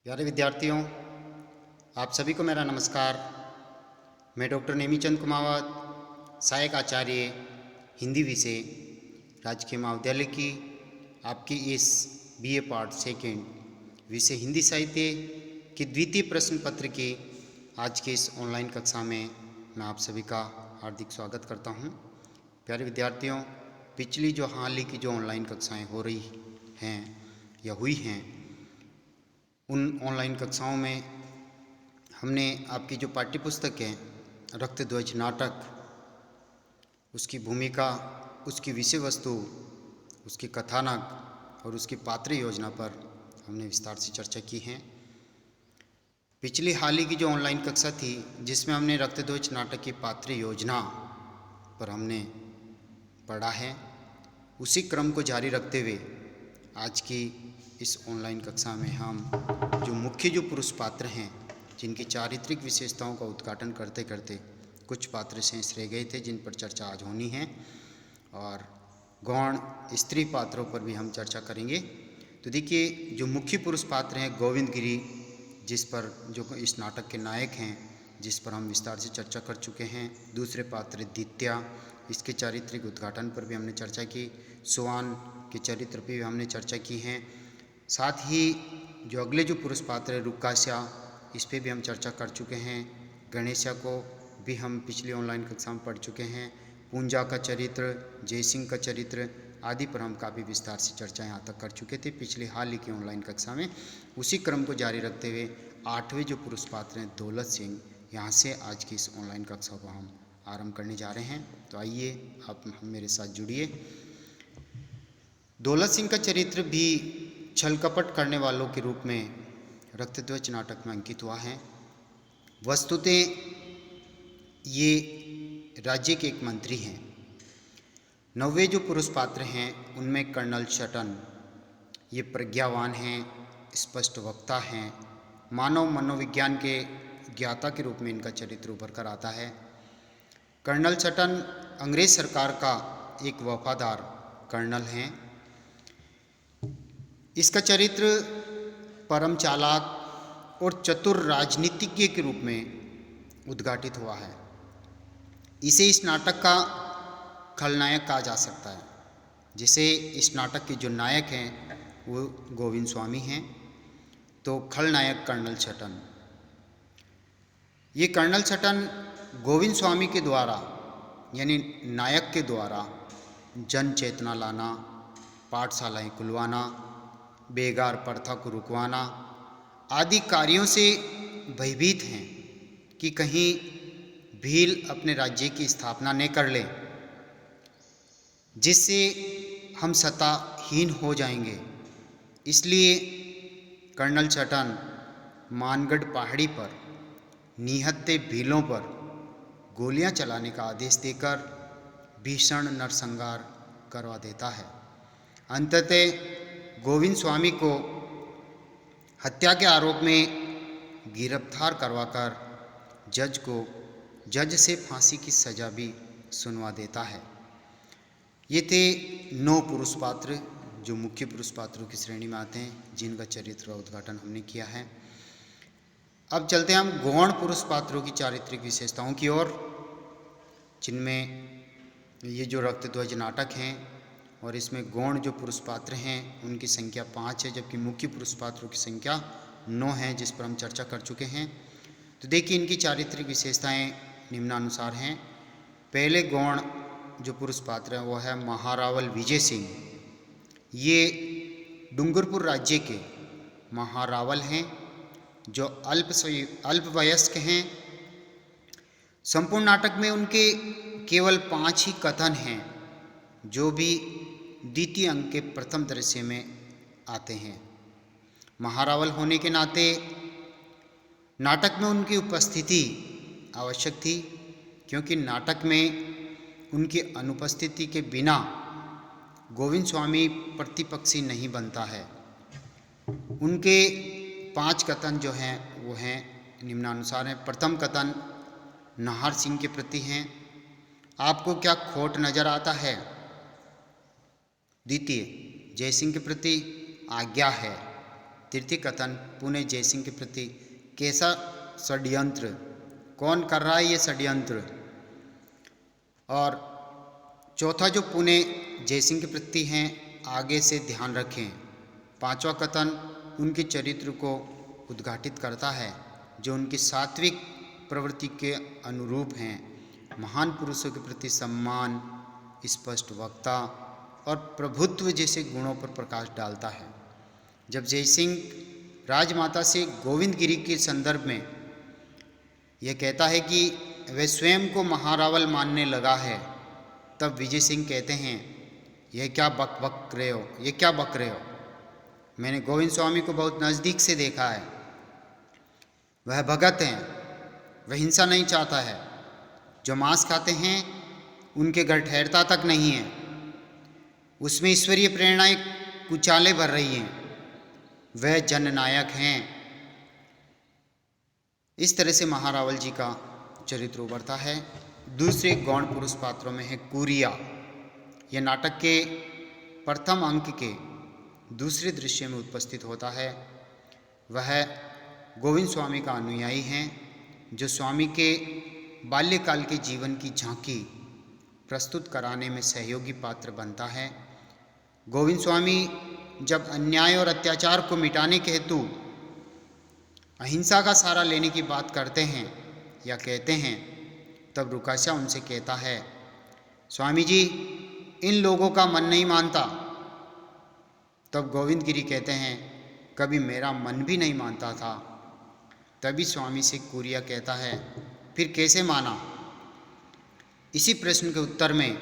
प्यारे विद्यार्थियों, आप सभी को मेरा नमस्कार। मैं डॉक्टर नेमीचंद कुमावत, सहायक आचार्य हिंदी विषय, राजकीय महाविद्यालय की आपकी इस बीए पार्ट सेकेंड विषय हिंदी साहित्य की द्वितीय प्रश्न पत्र की आज की इस ऑनलाइन कक्षा में मैं आप सभी का हार्दिक स्वागत करता हूं। प्यारे विद्यार्थियों, पिछली जो हाल ही की जो ऑनलाइन कक्षाएं हो रही हैं या हुई हैं, उन ऑनलाइन कक्षाओं में हमने आपकी जो पाठ्यपुस्तक है रक्तध्वज नाटक, उसकी भूमिका, उसकी विषय वस्तु, उसकी कथानक और उसकी पात्र योजना पर हमने विस्तार से चर्चा की है। पिछली हाल ही की जो ऑनलाइन कक्षा थी जिसमें हमने रक्तध्वज नाटक की पात्र योजना पर हमने पढ़ा है, उसी क्रम को जारी रखते हुए आज की इस ऑनलाइन कक्षा में हम जो मुख्य जो पुरुष पात्र हैं जिनकी चारित्रिक विशेषताओं का उद्घाटन करते करते कुछ पात्र शेष रह गए थे जिन पर चर्चा आज होनी है, और गौण स्त्री पात्रों पर भी हम चर्चा करेंगे। तो देखिए, जो मुख्य पुरुष पात्र हैं गोविंद गिरी, जिस पर जो इस नाटक के नायक हैं, जिस पर हम विस्तार से चर्चा कर चुके हैं। दूसरे पात्र दित्या, इसके चारित्रिक उद्घाटन पर भी हमने चर्चा की। सुवान के चरित्र पर भी हमने चर्चा की है। साथ ही जो अगले जो पुरुष पात्र है रुक्कास्या, इस पर भी हम चर्चा कर चुके हैं। गणेशा को भी हम पिछली ऑनलाइन कक्षा में पढ़ चुके हैं। पूंजा का चरित्र, जयसिंह का चरित्र आदि पर हम काफ़ी विस्तार से चर्चा यहाँ तक कर चुके थे पिछले हाल ही की ऑनलाइन कक्षा में। उसी क्रम को जारी रखते हुए आठवें जो पुरुष पात्र हैं दौलत सिंह, यहाँ से आज की इस ऑनलाइन कक्षा को हम आरंभ करने जा रहे हैं। तो आइए आप मेरे साथ जुड़िए। दौलत सिंह का चरित्र भी छल कपट करने वालों के रूप में रक्तध्वज नाटक में अंकित हुआ है। वस्तुतः ये राज्य के एक मंत्री हैं। नौवे जो पुरुष पात्र हैं उनमें कर्नल शटन, ये प्रज्ञावान हैं, स्पष्ट वक्ता हैं, मानव मनोविज्ञान के ज्ञाता के रूप में इनका चरित्र उभर कर आता है। कर्नल शटन अंग्रेज सरकार का एक वफादार कर्नल हैं। इसका चरित्र परम चालाक और चतुर राजनीतिज्ञ के रूप में उद्घाटित हुआ है। इसे इस नाटक का खलनायक कहा जा सकता है। जिसे इस नाटक के जो नायक हैं वो गोविंद स्वामी हैं, तो खलनायक कर्नल शटन। ये कर्नल शटन गोविंद स्वामी के द्वारा यानी नायक के द्वारा जन चेतना लाना, पाठशालाएं खुलवाना, बेगार प्रथा को रुकवाना आदि कार्यों से भयभीत हैं कि कहीं भील अपने राज्य की स्थापना न कर ले, जिससे हम सत्ताहीन हो जाएंगे। इसलिए कर्नल शटन मानगढ़ पहाड़ी पर निहत्थे भीलों पर गोलियां चलाने का आदेश देकर भीषण नरसंहार करवा देता है। अंततः गोविंद स्वामी को हत्या के आरोप में गिरफ्तार करवाकर जज से फांसी की सजा भी सुनवा देता है। ये थे 9 पुरुष पात्र जो मुख्य पुरुष पात्रों की श्रेणी में आते हैं, जिनका चरित्र का उद्घाटन हमने किया है। अब चलते हैं हम गौण पुरुष पात्रों की चारित्रिक विशेषताओं की ओर, जिनमें ये जो रक्तध्वज नाटक हैं और इसमें गौण जो पुरुष पात्र हैं उनकी संख्या 5 है, जबकि मुख्य पुरुष पात्रों की संख्या 9 है, जिस पर हम चर्चा कर चुके हैं। तो देखिए, इनकी चारित्रिक विशेषताएं निम्नानुसार हैं। पहले गौण जो पुरुष पात्र है वो है महारावल विजय सिंह। ये डूंगरपुर राज्य के महारावल हैं जो अल्पवयस्क हैं। संपूर्ण नाटक में उनके केवल 5 ही कथन हैं जो भी द्वितीय अंक के प्रथम दृश्य में आते हैं। महारावल होने के नाते नाटक में उनकी उपस्थिति आवश्यक थी, क्योंकि नाटक में उनकी अनुपस्थिति के बिना गोविंद स्वामी प्रतिपक्षी नहीं बनता है। उनके 5 कथन जो हैं वो हैं निम्नानुसार हैं। प्रथम कथन नाहर सिंह के प्रति हैं, आपको क्या खोट नजर आता है। द्वितीय, जयसिंह के प्रति आज्ञा है। तृतीय कथन, पुणे जयसिंह के प्रति कैसा षड्यंत्र, कौन कर रहा है ये षड्यंत्र। और चौथा जो पुणे जयसिंह के प्रति हैं, आगे से ध्यान रखें। पांचवा कथन उनके चरित्र को उद्घाटित करता है, जो उनकी सात्विक प्रवृत्ति के अनुरूप हैं। महान पुरुषों के प्रति सम्मान, स्पष्ट वक्ता और प्रभुत्व जैसे गुणों पर प्रकाश डालता है। जब जयसिंह राजमाता से गोविंदगिरी के संदर्भ में यह कहता है कि वह स्वयं को महारावल मानने लगा है, तब विजय सिंह कहते हैं, यह क्या बक रहे हो, ये क्या बक रहे हो। मैंने गोविंद स्वामी को बहुत नज़दीक से देखा है। वह भगत हैं, वह हिंसा नहीं चाहता है। जो मांस खाते हैं उनके घर ठहरता तक नहीं है। उसमें ईश्वरीय प्रेरणाएं कुचाले भर रही हैं। वह जननायक हैं। इस तरह से महारावल जी का चरित्र उभरता है। दूसरे गौण पुरुष पात्रों में है कुरिया। यह नाटक के प्रथम अंक के दूसरे दृश्य में उपस्थित होता है। वह गोविंद स्वामी का अनुयायी हैं, जो स्वामी के बाल्यकाल के जीवन की झांकी प्रस्तुत कराने में सहयोगी पात्र बनता है। गोविंद स्वामी जब अन्याय और अत्याचार को मिटाने के हेतु अहिंसा का सहारा लेने की बात करते हैं या कहते हैं, तब रुकाशा उनसे कहता है, स्वामी जी इन लोगों का मन नहीं मानता। तब गोविंदगिरी कहते हैं, कभी मेरा मन भी नहीं मानता था। तभी स्वामी से कुरिया कहता है, फिर कैसे माना। इसी प्रश्न के उत्तर में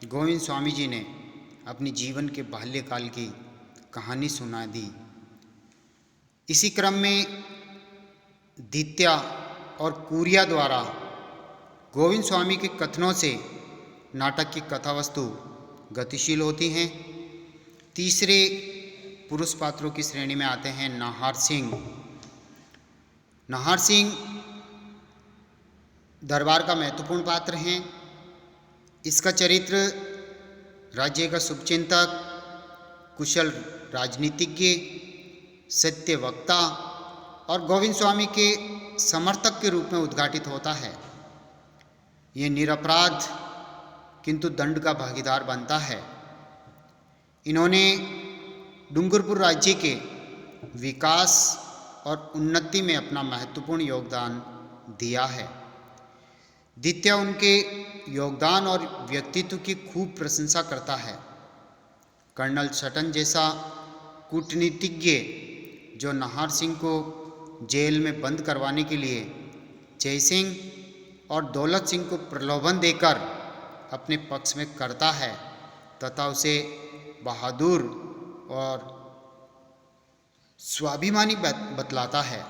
गोविंद स्वामी जी ने अपनी जीवन के बाल्यकाल की कहानी सुना दी। इसी क्रम में दित्या और कुरिया द्वारा गोविंद स्वामी के कथनों से नाटक की कथा वस्तु गतिशील होती हैं। तीसरे पुरुष पात्रों की श्रेणी में आते हैं नाहर सिंह। नाहर सिंह दरबार का महत्वपूर्ण पात्र हैं। इसका चरित्र राज्य का शुभचिंतक, कुशल राजनीतिज्ञ, सत्य वक्ता और गोविंद स्वामी के समर्थक के रूप में उद्घाटित होता है। ये निरपराध किंतु दंड का भागीदार बनता है। इन्होंने डूंगरपुर राज्य के विकास और उन्नति में अपना महत्वपूर्ण योगदान दिया है। दित्या उनके योगदान और व्यक्तित्व की खूब प्रशंसा करता है। कर्नल सटन जैसा कूटनीतिज्ञ, जो नाहर सिंह को जेल में बंद करवाने के लिए जयसिंह और दौलत सिंह को प्रलोभन देकर अपने पक्ष में करता है तथा उसे बहादुर और स्वाभिमानी बतलाता है।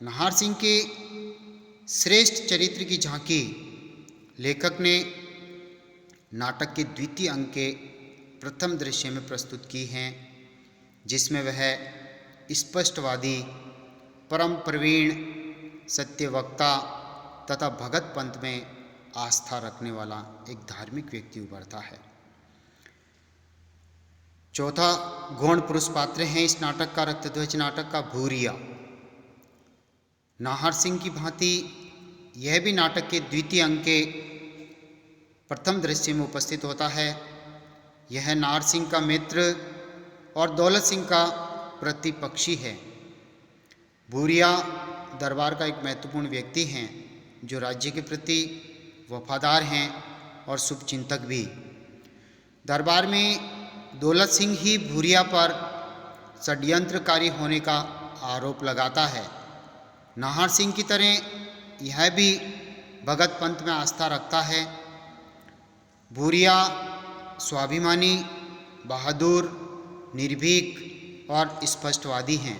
नाहर सिंह के श्रेष्ठ चरित्र की झांकी लेखक ने नाटक के द्वितीय अंक के प्रथम दृश्य में प्रस्तुत की हैं, जिसमें वह स्पष्टवादी, परम प्रवीण, सत्यवक्ता तथा भगत पंथ में आस्था रखने वाला एक धार्मिक व्यक्ति उभरता है। चौथा गौण पुरुष पात्र हैं इस नाटक का, रक्तध्वज नाटक का, भूरिया। नाहर सिंह की भांति यह भी नाटक के द्वितीय अंक के प्रथम दृश्य में उपस्थित होता है। यह नाहर सिंह का मित्र और दौलत सिंह का प्रतिपक्षी है। भूरिया दरबार का एक महत्वपूर्ण व्यक्ति हैं, जो राज्य के प्रति वफादार हैं और शुभचिंतक भी। दरबार में दौलत सिंह ही भूरिया पर षड्यंत्रकारी होने का आरोप लगाता है। नाहर सिंह की तरह यह भी भगत पंथ में आस्था रखता है। भूरिया स्वाभिमानी, बहादुर, निर्भीक और स्पष्टवादी हैं।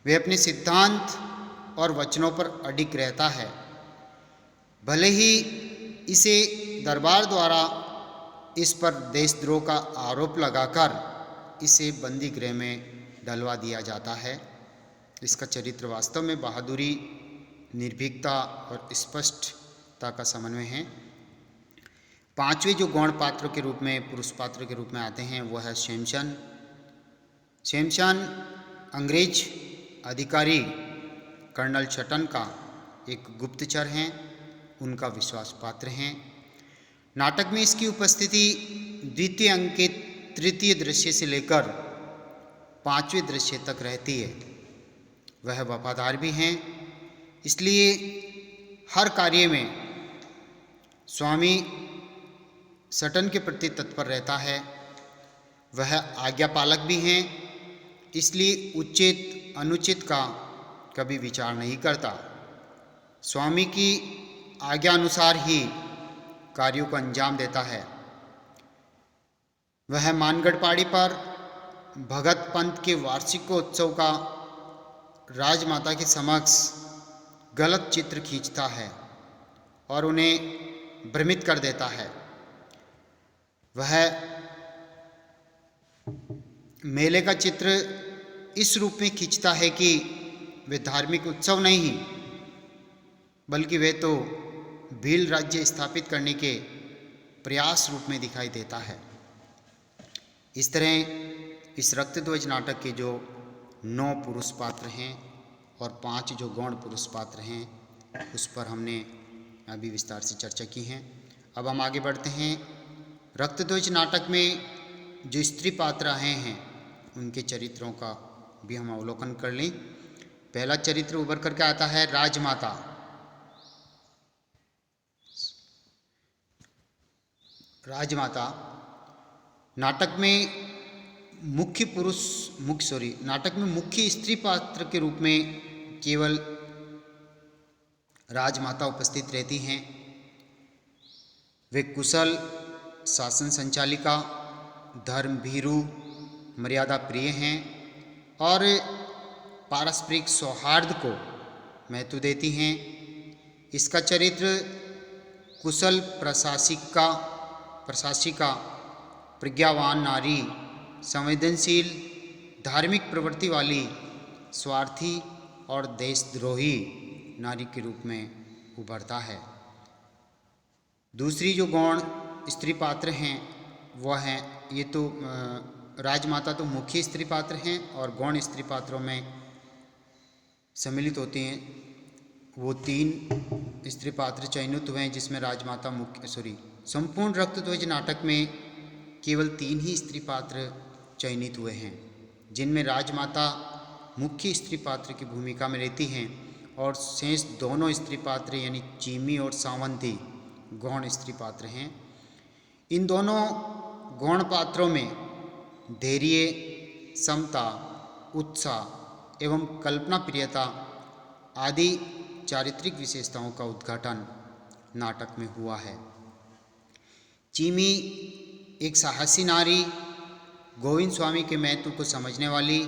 वे अपने सिद्धांत और वचनों पर अडिग रहता है। भले ही इसे दरबार द्वारा इस पर देशद्रोह का आरोप लगाकर इसे बंदी गृह में डलवा दिया जाता है। इसका चरित्र वास्तव में बहादुरी, निर्भीकता और स्पष्टता का समन्वय है। पांचवें जो गौण पात्र के रूप में, पुरुष पात्र के रूप में आते हैं, वो है शमशन। शमशान अंग्रेज अधिकारी कर्नल चटन का एक गुप्तचर हैं, उनका विश्वास पात्र हैं। नाटक में इसकी उपस्थिति द्वितीय अंक के तृतीय दृश्य से लेकर 5वें दृश्य तक रहती है। वह वफादार भी हैं, इसलिए हर कार्य में स्वामी सटन के प्रति तत्पर रहता है। वह आज्ञापालक भी हैं, इसलिए उचित अनुचित का कभी विचार नहीं करता। स्वामी की आज्ञा अनुसार ही कार्यों को अंजाम देता है। वह मानगढ़ पहाड़ी पर भगत पंथ के वार्षिकोत्सव का राजमाता के समक्ष गलत चित्र खींचता है और उन्हें भ्रमित कर देता है। वह मेले का चित्र इस रूप में खींचता है कि वे धार्मिक उत्सव नहीं, बल्कि वे तो भील राज्य स्थापित करने के प्रयास रूप में दिखाई देता है। इस तरह इस रक्तध्वज नाटक के जो 9 पुरुष पात्र हैं और 5 जो गौण पुरुष पात्र हैं, उस पर हमने अभी विस्तार से चर्चा की है। अब हम आगे बढ़ते हैं। रक्तध्वज नाटक में जो स्त्री पात्र आए हैं, उनके चरित्रों का भी हम अवलोकन कर लें। पहला चरित्र उभर करके आता है राजमाता। राजमाता नाटक में नाटक में मुख्य स्त्री पात्र के रूप में केवल राजमाता उपस्थित रहती हैं। वे कुशल शासन संचालिका, धर्म भीरु, मर्यादा प्रिय हैं और पारस्परिक सौहार्द को महत्व देती हैं। इसका चरित्र कुशल प्रशासिका, प्रज्ञावान नारी, संवेदनशील, धार्मिक प्रवृत्ति वाली, स्वार्थी और देशद्रोही नारी के रूप में उभरता है। दूसरी जो गौण स्त्री पात्र हैं वह हैं, ये तो राजमाता तो मुख्य स्त्री पात्र हैं और गौण स्त्री पात्रों में सम्मिलित होती हैं। वो 3 स्त्री पात्र चयनित हुए हैं, जिसमें राजमाता संपूर्ण रक्तध्वज नाटक में केवल 3 ही स्त्री पात्र चयनित हुए हैं, जिनमें राजमाता मुख्य स्त्री पात्र की भूमिका में रहती हैं और शेष दोनों स्त्री पात्र यानी चीमी और सावंती गौण स्त्री पात्र हैं। इन दोनों गौण पात्रों में धैर्य, समता, उत्साह एवं कल्पना प्रियता आदि चारित्रिक विशेषताओं का उद्घाटन नाटक में हुआ है। चीमी एक साहसी नारी, गोविंद स्वामी के महत्व को समझने वाली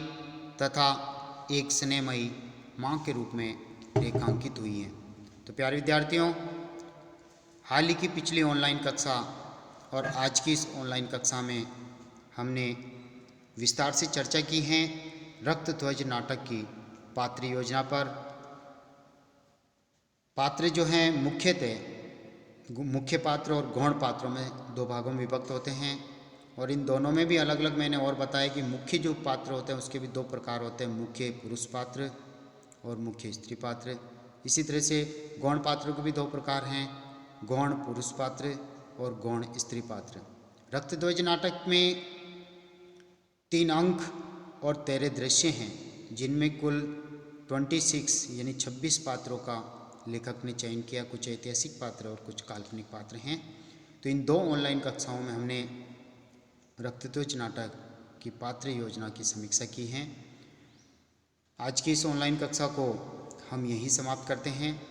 तथा एक स्नेहमयी माँ के रूप में रेखांकित हुई है। तो प्यारे विद्यार्थियों, हाल ही की पिछली ऑनलाइन कक्षा और आज की इस ऑनलाइन कक्षा में हमने विस्तार से चर्चा की है रक्तध्वज नाटक की पात्र योजना पर। पात्र जो हैं मुख्यतः मुख्य पात्र और गौण पात्रों में 2 भागों में विभक्त होते हैं और इन दोनों में भी अलग अलग मैंने और बताया कि मुख्य जो पात्र होते हैं उसके भी 2 प्रकार होते हैं, मुख्य पुरुष पात्र और मुख्य स्त्री पात्र। इसी तरह से गौण पात्रों के भी 2 प्रकार हैं, गौण पुरुष पात्र और गौण स्त्री पात्र। रक्तध्वज नाटक में 3 अंक और 13 दृश्य हैं, जिनमें कुल 26 यानी 26 पात्रों का लेखक ने चयन किया। कुछ ऐतिहासिक पात्र और कुछ काल्पनिक पात्र हैं। तो इन 2 ऑनलाइन कक्षाओं में हमने रक्तध्वज नाटक की पात्र योजना की समीक्षा की है। आज की इस ऑनलाइन कक्षा को हम यहीं समाप्त करते हैं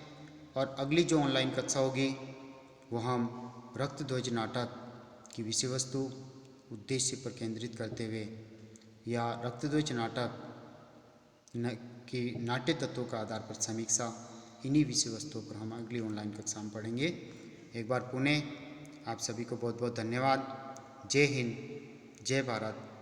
और अगली जो ऑनलाइन कक्षा होगी वो हम रक्तध्वज नाटक की विषय वस्तु, उद्देश्य पर केंद्रित करते हुए या रक्तध्वज नाटक की नाट्य तत्वों का आधार पर समीक्षा, इन्हीं विषय वस्तुओं पर हम अगली ऑनलाइन कक्षा में पढ़ेंगे। एक बार पुनः आप सभी को बहुत बहुत धन्यवाद। जय हिंद, जय भारत।